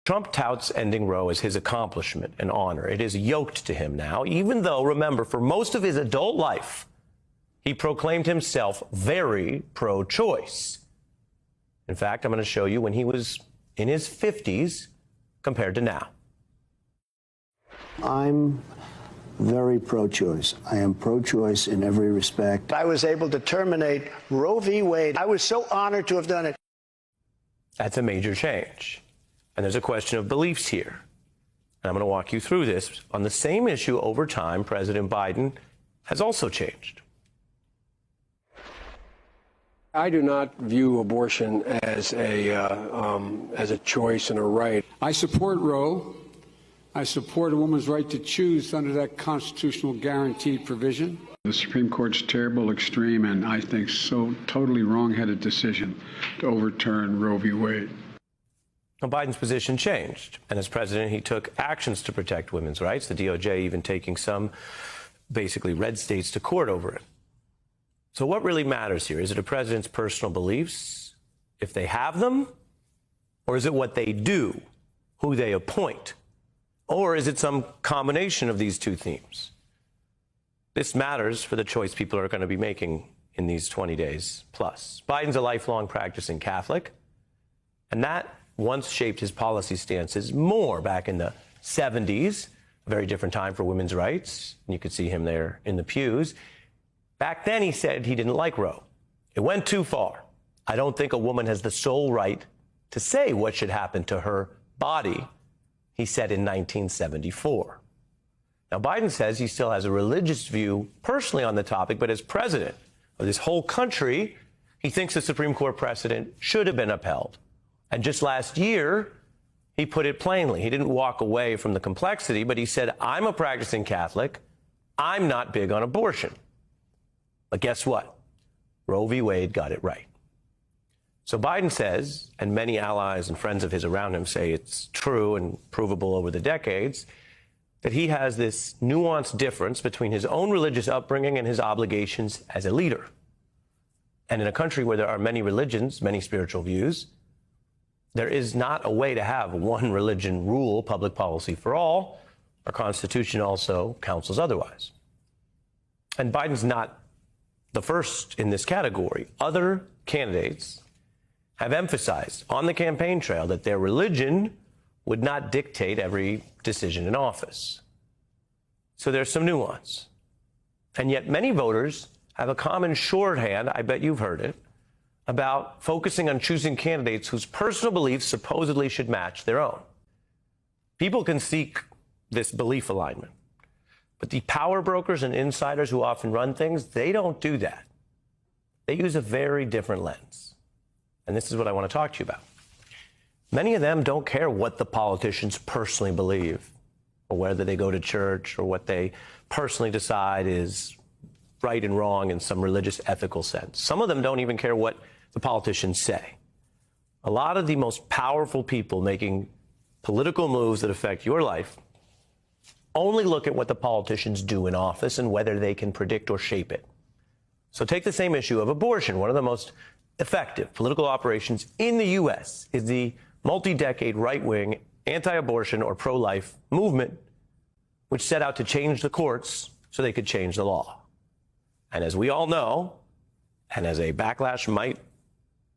Trump touts ending Roe as his accomplishment and honor. It is yoked to him now, even though, remember, for most of his adult life, he proclaimed himself very pro-choice. In fact, I'm going to show you when he was in his 50s compared to now. I'm very pro-choice. I am pro-choice in every respect. I was able to terminate Roe v. Wade. I was so honored to have done it. That's a major change. And there's a question of beliefs here. And I'm going to walk you through this. On the same issue over time, President Biden has also changed. I do not view abortion as a choice and a right. I support Roe. I support a woman's right to choose under that constitutional guaranteed provision. The Supreme Court's terrible, extreme, and I think so totally wrong-headed decision to overturn Roe v. Wade. Now, Biden's position changed. And as president, he took actions to protect women's rights, the DOJ even taking some basically red states to court over it. So what really matters here? Is it a president's personal beliefs, if they have them? Or is it what they do, who they appoint? Or is it some combination of these two themes? This matters for the choice people are going to be making in these 20 days plus. Biden's a lifelong practicing Catholic, and that once shaped his policy stances more back in the 70s, a very different time for women's rights. And you could see him there in the pews. Back then, he said he didn't like Roe. It went too far. I don't think a woman has the sole right to say what should happen to her body, he said in 1974. Now, Biden says he still has a religious view personally on the topic, but as president of this whole country, he thinks the Supreme Court precedent should have been upheld. And just last year, he put it plainly. He didn't walk away from the complexity, but he said, I'm a practicing Catholic. I'm not big on abortion. But guess what? Roe v. Wade got it right. So Biden says, and many allies and friends of his around him say it's true and provable over the decades, that he has this nuanced difference between his own religious upbringing and his obligations as a leader. And in a country where there are many religions, many spiritual views, there is not a way to have one religion rule public policy for all. Our Constitution also counsels otherwise. And Biden's not the first in this category. Other candidates have emphasized on the campaign trail that their religion would not dictate every decision in office. So there's some nuance. And yet many voters have a common shorthand, I bet you've heard it, about focusing on choosing candidates whose personal beliefs supposedly should match their own. People can seek this belief alignment, but the power brokers and insiders who often run things, they don't do that. They use a very different lens. And this is what I want to talk to you about. Many of them don't care what the politicians personally believe, or whether they go to church, or what they personally decide is right and wrong in some religious ethical sense. Some of them don't even care what the politicians say. A lot of the most powerful people making political moves that affect your life only look at what the politicians do in office and whether they can predict or shape it. So take the same issue of abortion. One of the most effective political operations in the U.S. is the multi-decade right-wing anti-abortion or pro-life movement, which set out to change the courts so they could change the law. And as we all know, and as a backlash might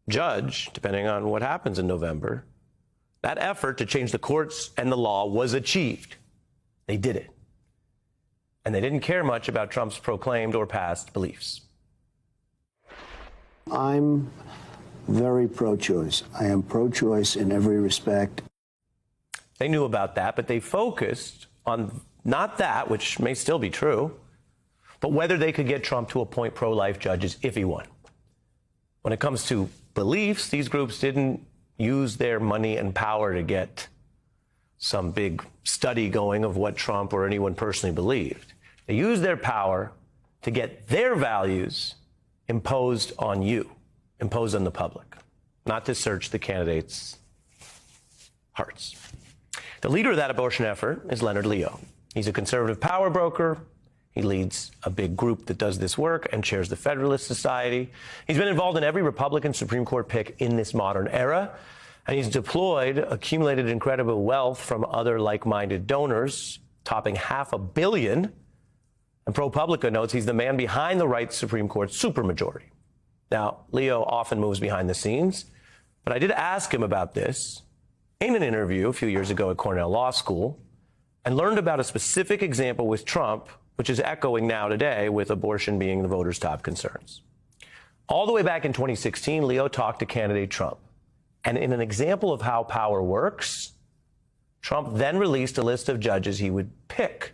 judge, depending on what happens in November, that effort to change the courts and the law was achieved. They did it. And they didn't care much about Trump's proclaimed or past beliefs. I'm very pro-choice. I am pro-choice in every respect. They knew about that, but they focused on not that, which may still be true, but whether they could get Trump to appoint pro-life judges if he won. When it comes to beliefs, these groups didn't use their money and power to get some big study going of what Trump or anyone personally believed. They used their power to get their values imposed on you, imposed on the public, not to search the candidates' hearts. The leader of that abortion effort is Leonard Leo. He's a conservative power broker. He leads a big group that does this work and chairs the Federalist Society. He's been involved in every Republican Supreme Court pick in this modern era. And he's deployed accumulated incredible wealth from other like-minded donors, topping $500 million. And ProPublica notes he's the man behind the right Supreme Court supermajority. Now, Leo often moves behind the scenes, but I did ask him about this in an interview a few years ago at Cornell Law School and learned about a specific example with Trump, which is echoing now today with abortion being the voters' top concerns. All the way back in 2016, Leo talked to candidate Trump. And in an example of how power works, Trump then released a list of judges he would pick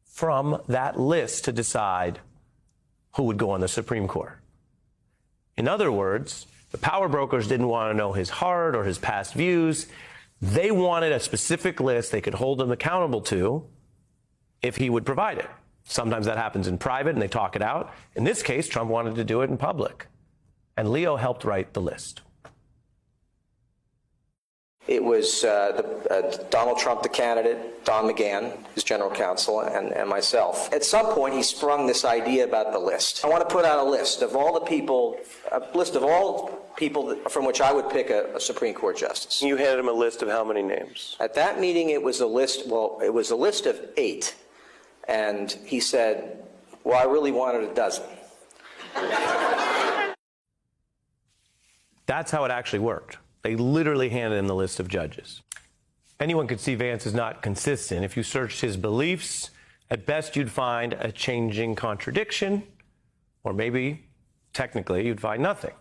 from that list to decide who would go on the Supreme Court. In other words, the power brokers didn't want to know his heart or his past views. They wanted a specific list they could hold him accountable to if he would provide it. Sometimes that happens in private and they talk it out. In this case, Trump wanted to do it in public. And Leo helped write the list. It was Donald Trump, the candidate, Don McGahn, his general counsel, and myself. At some point, he sprung this idea about the list. I want to put out a list of all people from which I would pick a Supreme Court justice. You handed him a list of how many names? At that meeting, it was a list of 8. And he said, well, I really wanted a dozen. That's how it actually worked. They literally handed him the list of judges. Anyone could see Vance is not consistent. If you searched his beliefs, at best you'd find a changing contradiction, or maybe, technically, you'd find nothing.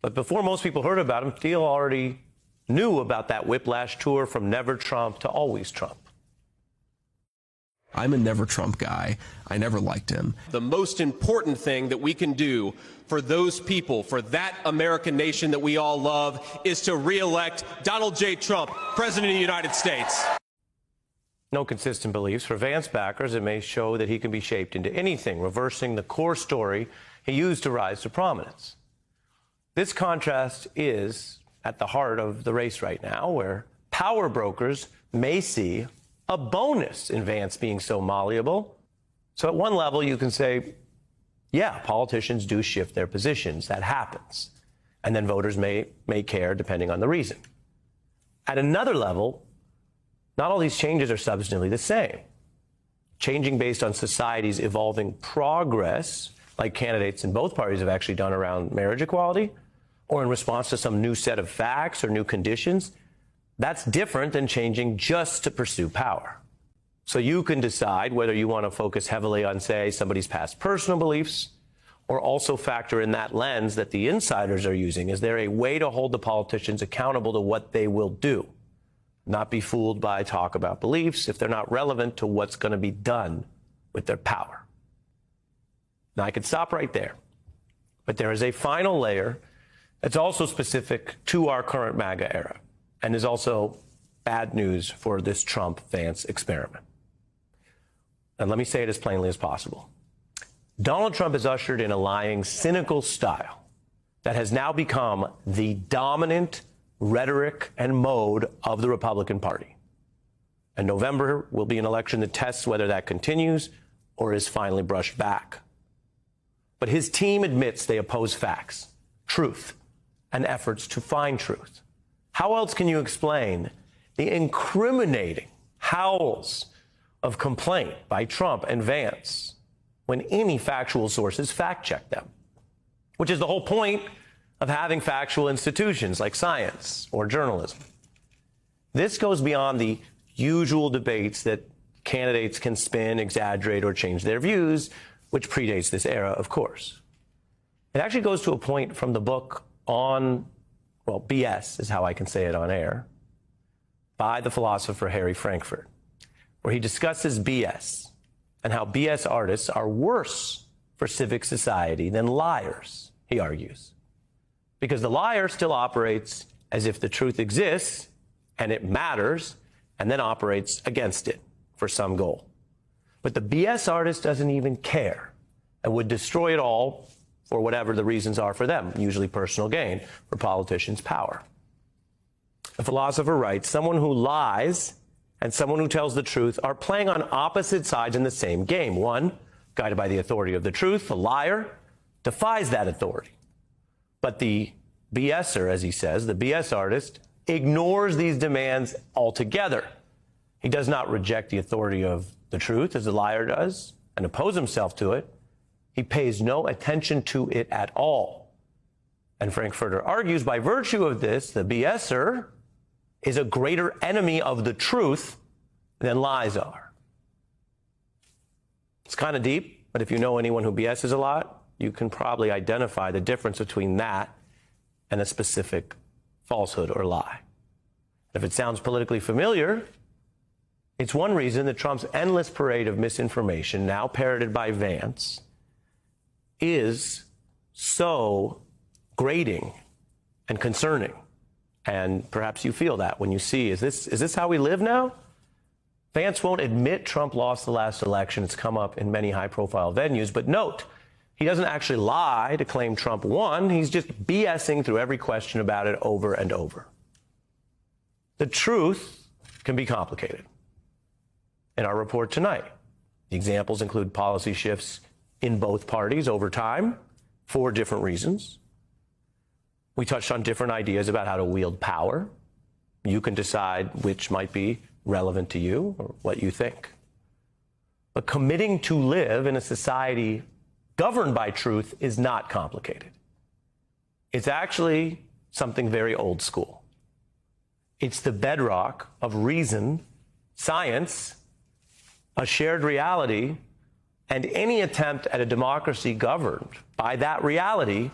But before most people heard about him, Thiel already knew about that whiplash tour from never Trump to always Trump. I'm a never Trump guy. I never liked him. The most important thing that we can do for those people, for that American nation that we all love, is to re-elect Donald J. Trump, President of the United States. No consistent beliefs. For Vance backers, it may show that he can be shaped into anything, reversing the core story he used to rise to prominence. This contrast is at the heart of the race right now, where power brokers may see a bonus in Vance being so malleable. So at one level, you can say, yeah, politicians do shift their positions. That happens. And then voters may care depending on the reason. At another level, not all these changes are substantively the same. Changing based on society's evolving progress, like candidates in both parties have actually done around marriage equality, or in response to some new set of facts or new conditions, that's different than changing just to pursue power. So you can decide whether you want to focus heavily on, say, somebody's past personal beliefs, or also factor in that lens that the insiders are using. Is there a way to hold the politicians accountable to what they will do? Not be fooled by talk about beliefs if they're not relevant to what's going to be done with their power. Now, I could stop right there. But there is a final layer that's also specific to our current MAGA era, and is also bad news for this Trump-Vance experiment. And let me say it as plainly as possible. Donald Trump has ushered in a lying, cynical style that has now become the dominant rhetoric and mode of the Republican Party. And November will be an election that tests whether that continues or is finally brushed back. But his team admits they oppose facts, truth, and efforts to find truth. How else can you explain the incriminating howls of complaint by Trump and Vance when any factual sources fact-check them? Which is the whole point of having factual institutions like science or journalism. This goes beyond the usual debates that candidates can spin, exaggerate, or change their views, which predates this era, of course. It actually goes to a point from the book on, well, BS is how I can say it on air, by the philosopher Harry Frankfurt, where he discusses BS and how BS artists are worse for civic society than liars, he argues. Because the liar still operates as if the truth exists and it matters, and then operates against it for some goal. But the BS artist doesn't even care and would destroy it all for whatever the reasons are for them, usually personal gain, for politicians' power. The philosopher writes, someone who lies and someone who tells the truth are playing on opposite sides in the same game. One, guided by the authority of the truth, the liar, defies that authority. But the BSer, as he says, the BS artist, ignores these demands altogether. He does not reject the authority of the truth, as the liar does, and oppose himself to it. He pays no attention to it at all. And Frankfurter argues, by virtue of this, the BSer is a greater enemy of the truth than lies are. It's kind of deep, but if you know anyone who BSes a lot, you can probably identify the difference between that and a specific falsehood or lie. If it sounds politically familiar, it's one reason that Trump's endless parade of misinformation, now parroted by Vance, is so grating and concerning. And perhaps you feel that when you see, is this how we live now? Vance won't admit Trump lost the last election. It's come up in many high-profile venues. But note, he doesn't actually lie to claim Trump won. He's just BSing through every question about it over and over. The truth can be complicated. In our report tonight, the examples include policy shifts in both parties over time for different reasons. We touched on different ideas about how to wield power. You can decide which might be relevant to you or what you think. But committing to live in a society governed by truth is not complicated. It's actually something very old school. It's the bedrock of reason, science, a shared reality, and any attempt at a democracy governed by that reality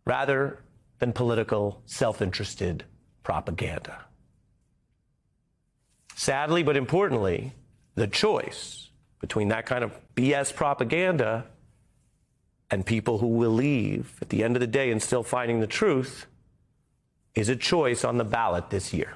rather than political, self-interested propaganda. Sadly, but importantly, the choice between that kind of BS propaganda and people who will leave at the end of the day and still finding the truth is a choice on the ballot this year.